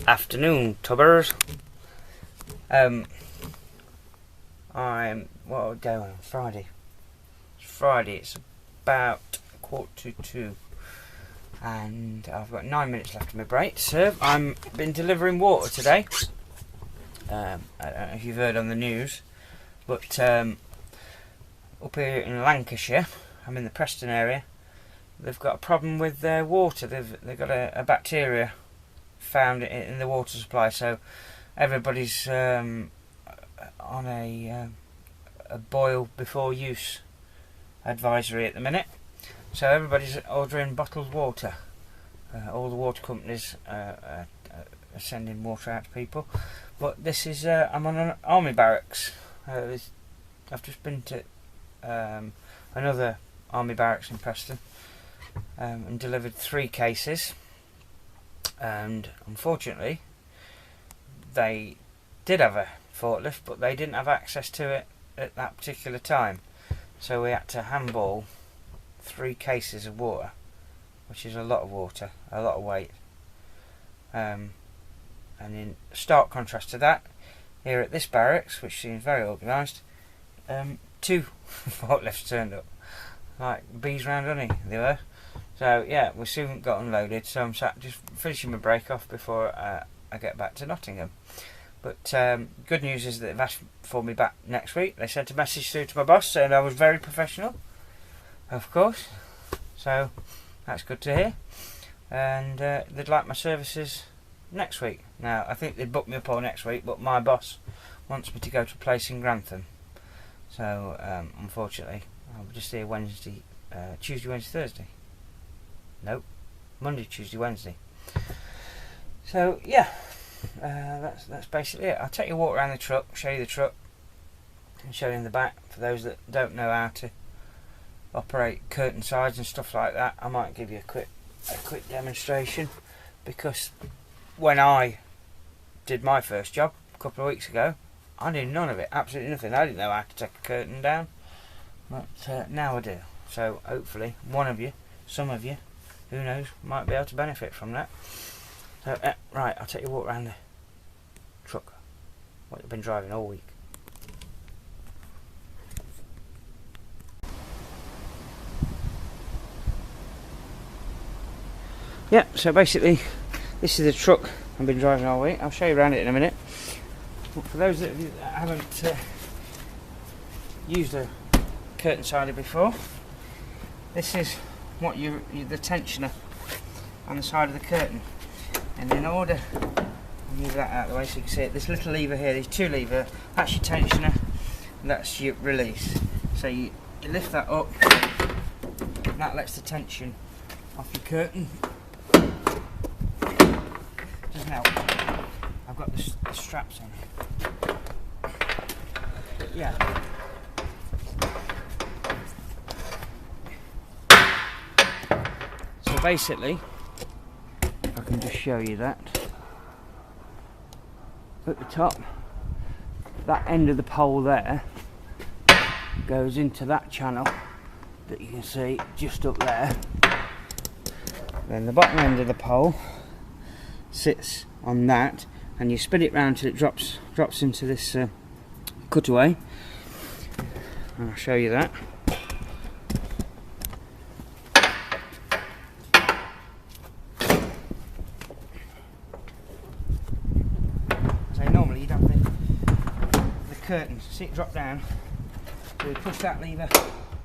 Afternoon, tubbers. What are we doing? Friday. It's Friday. It's about 1:45, and I've got 9 minutes left of my break. So I've been delivering water today. I don't know if you've heard on the news, but up here in Lancashire, I'm in the Preston area. They've got a problem with their water. They've got a bacteria found in the water supply, so everybody's on a boil before use advisory at the minute. So everybody's ordering bottled water. All the water companies are sending water out to people. But this is I'm on an army barracks. I've just been to another army barracks in Preston and delivered 3 cases. And unfortunately, they did have a forklift, but they didn't have access to it at that particular time. So we had to handball 3 cases of water, which is a lot of water, a lot of weight. And in stark contrast to that, here at this barracks, which seems very organised, 2 forklifts turned up, like bees round honey they were. So yeah, we soon got unloaded, so I'm just finishing my break off before I get back to Nottingham. But good news is that they've asked for me back next week. They sent a message through to my boss saying I was very professional, of course, so that's good to hear. And they'd like my services next week. Now, I think they'd booked me up all next week, but my boss wants me to go to a place in Grantham. So, unfortunately, I'll just here Wednesday, Tuesday, Wednesday, Thursday. Nope, Monday, Tuesday, Wednesday. So, yeah, that's basically it. I'll take you a walk around the truck, show you the truck, and show you in the back. For those that don't know how to operate curtain sides and stuff like that, I might give you a quick demonstration, because when I did my first job a couple of weeks ago, I knew none of it, absolutely nothing. I didn't know how to take a curtain down, but now I do. So hopefully one of you, some of you, who knows, might be able to benefit from that. So right, I'll take you a walk around the truck, what I've been driving all week. Yeah, so basically this is the truck I've been driving all week. I'll show you around it in a minute. But for those that haven't used a curtain sider before, this is what the tensioner on the side of the curtain. And in order to move that out of the way so you can see it, this little lever here, these 2 levers, that's your tensioner and that's your release. So you lift that up, and that lets the tension off your curtain. Just now, I've got the straps on. But yeah. So basically, if I can just show you that, at the top, that end of the pole there goes into that channel that you can see just up there. Then the bottom end of the pole sits on that, and you spin it round till it drops into this cutaway, and I'll show you that. So normally you'd have the curtains, see it drop down, so you push that lever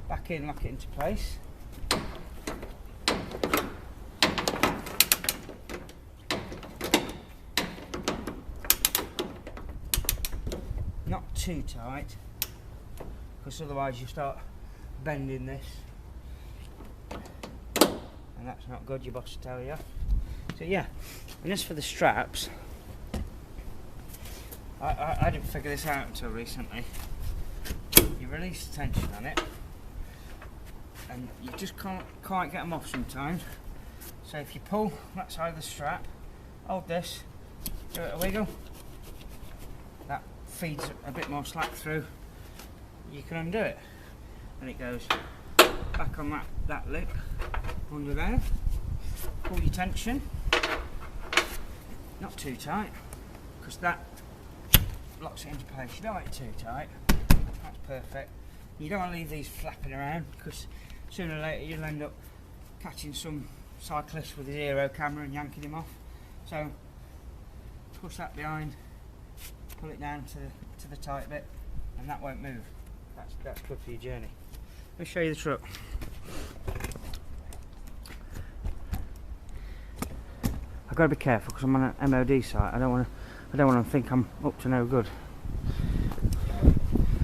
back in, lock it into place. Not too tight, because otherwise you start bending this, and that's not good, your boss will tell you. So yeah, and as for the straps, I didn't figure this out until recently. You release the tension on it, and you just can't quite get them off sometimes. So if you pull that side of the strap, hold this, give it a wiggle, that feeds a bit more slack through, you can undo it, and it goes back on that lip under there. Pull your tension, not too tight, because that locks it into place. You don't want it too tight. That's perfect. You don't want to leave these flapping around, because sooner or later you'll end up catching some cyclist with his aero camera and yanking him off. So push that behind, pull it down to the tight bit, and that won't move. That's good for your journey. Let me show you the truck. I've got to be careful because I'm on an MOD site. I don't want to think I'm up to no good.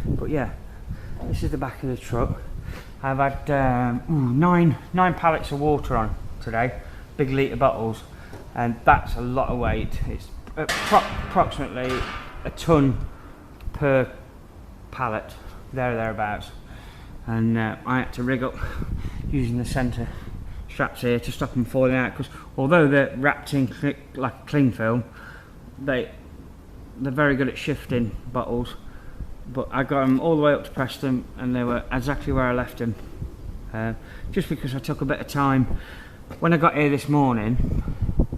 But yeah, this is the back of the truck. I've had nine pallets of water on today, big litre bottles, and that's a lot of weight. It's approximately a tonne per pallet, thereabouts. And I had to rig up using the centre straps here to stop them falling out, because although they're wrapped in like cling film, they're very good at shifting bottles. But I got them all the way up to Preston and they were exactly where I left them, just because I took a bit of time. When I got here this morning,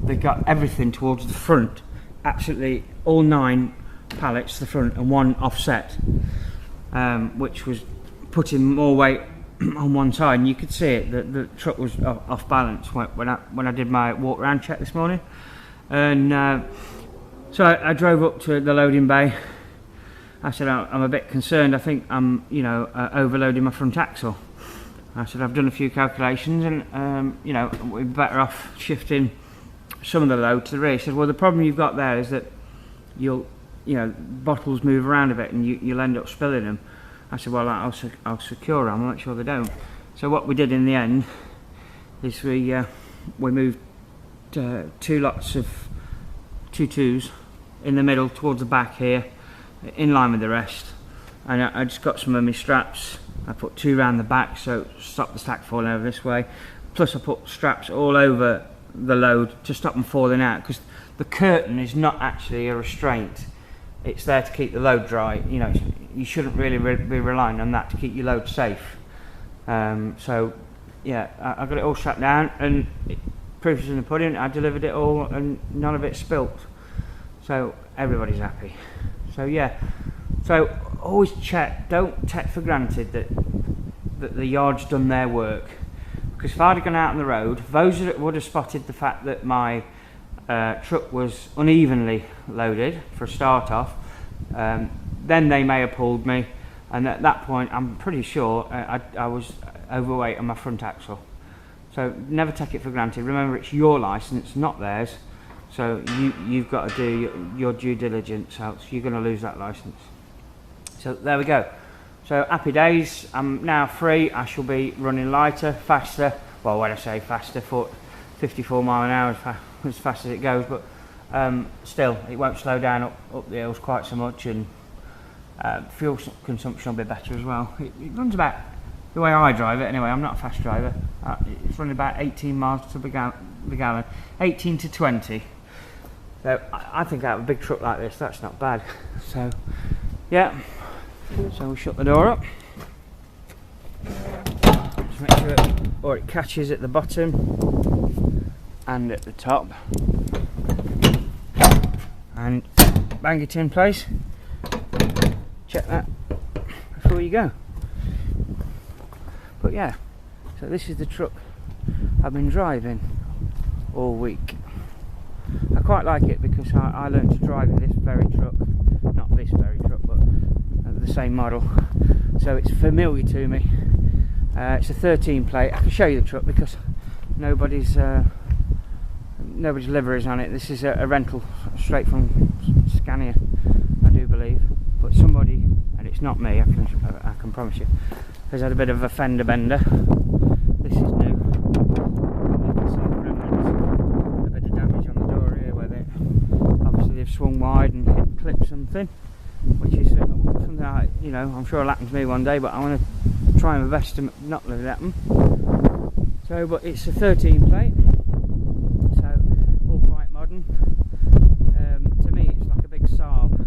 they got everything towards the front, absolutely all 9 pallets to the front and 1 offset, which was putting more weight on one side, and you could see it that the truck was off balance when I did my walk around check this morning. And so I drove up to the loading bay. I said, I'm a bit concerned. I think I'm overloading my front axle. I said, I've done a few calculations and we're better off shifting some of the load to the rear. He said, well, the problem you've got there is that bottles move around a bit and you'll end up spilling them. I said, well, I'll secure them, I'll make sure they don't. So what we did in the end is we moved 2 lots of 2s in the middle towards the back here, in line with the rest, and I just got some of my straps. I put 2 around the back so stop the stack falling over this way, plus I put straps all over the load to stop them falling out, because the curtain is not actually a restraint, it's there to keep the load dry. You shouldn't really be relying on that to keep your load safe. So yeah, I got it all shut down, and proof is in the pudding. I delivered it all and none of it spilt, so everybody's happy. So yeah, so always check, don't take for granted that the yard's done their work, because if I'd have gone out on the road, those would have spotted the fact that my truck was unevenly loaded for a start off. Then they may have pulled me, and at that point I'm pretty sure I was overweight on my front axle. So never take it for granted. Remember, it's your licence, not theirs. So you've got to do your due diligence, else you're going to lose that licence. So there we go. So happy days. I'm now free. I shall be running lighter, faster. Well, when I say faster, 54 mile an hour as fast as it goes, but still it won't slow down up the hills quite so much, and fuel consumption will be better as well. It runs about, the way I drive it anyway, I'm not a fast driver, it's running about 18 miles to the gallon, 18 to 20. So I think out of a big truck like this, that's not bad. So yeah, so we'll shut the door up. Just make sure it catches at the bottom and at the top, and bang it in place. Check that before you go. But yeah, so this is the truck I've been driving all week. I quite like it because I learned to drive in this very truck, not this very truck, but the same model, so it's familiar to me. It's a 13 plate. I can show you the truck because nobody's liveries on it. This is a rental straight from Scania, I do believe, but somebody, and it's not me, I can promise you, has had a bit of a fender bender. This is new. You can see the remnants, a bit of damage on the door here where obviously they've swung wide and clipped something, which is something I'm sure will happen to me one day, but I want to try my best to not let it happen. So, but it's a 13 plate, so all quite modern. To me it's like a big Saab,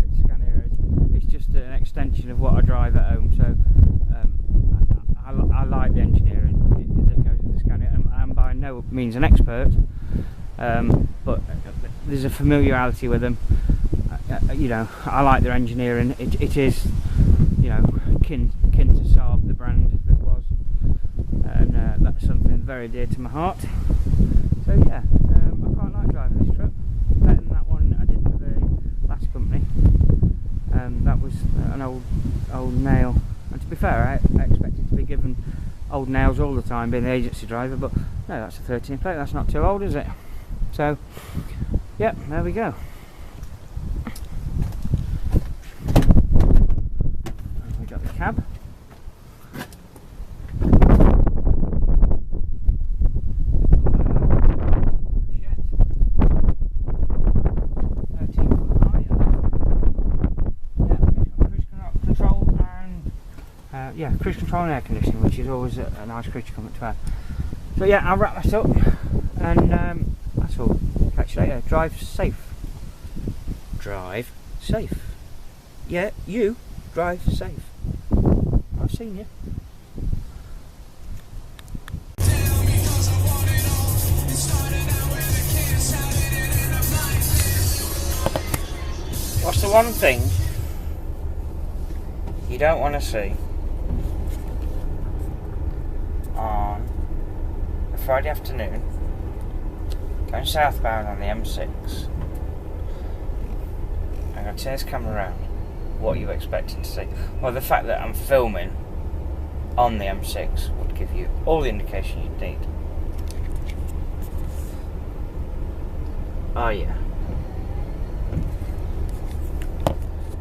it's Scania is. It's just an extension of what I drive at home, so I like the engineering that goes into Scania. I'm by no means an expert, but there's a familiarity with them. You know, I like their engineering. It is, you know, kin to Saab, the brand that was, and that's something very dear to my heart. So yeah, I quite like driving this truck, better than that one I did for the last company. That was an old nail, and to be fair, I expected to be given old nails all the time, being the agency driver, but no, that's a 13 plate. That's not too old, is it? So, yeah, there we go. And we got the cab. Yeah, cruise control and air conditioning, which is always a nice creature coming to have. So yeah, I'll wrap that up, and that's all. Catch you later. Drive safe. Drive safe. Yeah, you drive safe. I've seen you. What's the one thing you don't want to see on a Friday afternoon going southbound on the M6? I'm going to turn this camera around. What are you expecting to see? Well, the fact that I'm filming on the M6 would give you all the indication you'd need. Oh yeah.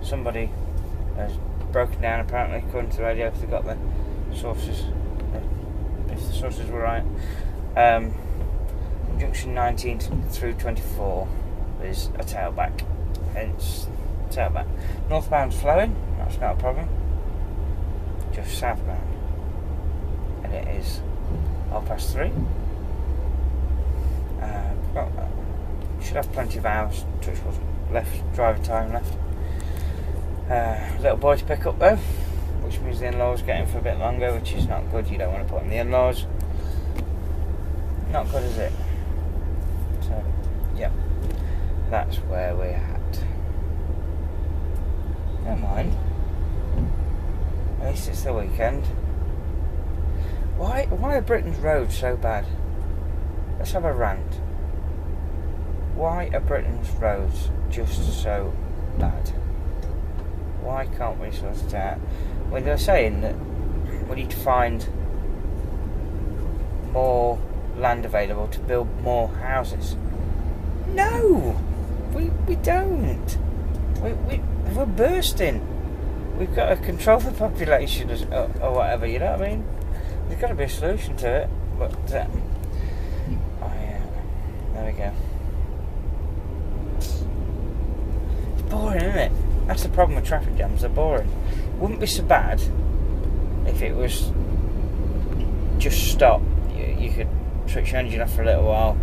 Somebody has broken down, apparently, according to the radio, if they got the sources, if the sources were right. Junction 19 through 24 is a tailback, hence tailback. Northbound's flowing, that's not a problem. Just southbound, and it is 3:30. Well, should have plenty of hours, touch wood, left, driving time left. Little boy to pick up though, which means the in-laws getting for a bit longer, which is not good. You don't want to put in the in-laws. Not good, is it? So, yeah, that's where we're at. Never mind. At least it's the weekend. Why are Britain's roads so bad? Let's have a rant. Why are Britain's roads just so bad? Why can't we sort it out? Well, they're saying that we need to find more land available to build more houses. No! We don't. We're bursting. We've got to control the population or whatever, you know what I mean? There's got to be a solution to it, but oh yeah, there we go. It's boring, isn't it? That's the problem with traffic jams, they're boring. Wouldn't be so bad if it was just stop. You could switch your engine off for a little while,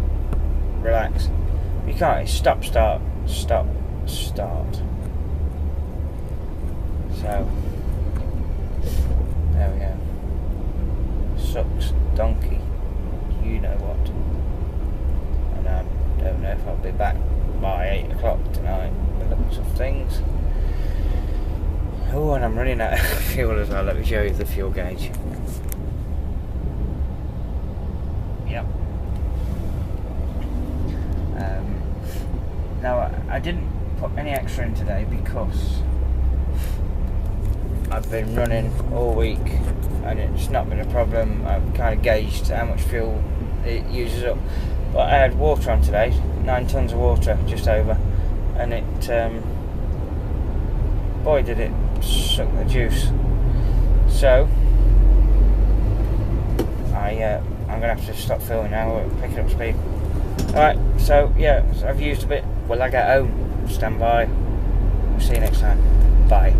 relax. You can't, it's stop, start, stop, start. So, there we go. Sucks, donkey, you know what. And I don't know if I'll be back by 8 o'clock tonight with lots of things. Oh, and I'm running out of fuel as well. Let me show you the fuel gauge. Yep. Now, I didn't put any extra in today because I've been running all week and it's not been a problem. I've kind of gauged how much fuel it uses up. But I had water on today, 9 tons of water, just over, and it, boy did it suck the juice. So I'm gonna have to stop filming now. We're picking up speed. Alright, so yeah, I've used a bit. Will I get home? Stand by. See you next time. Bye.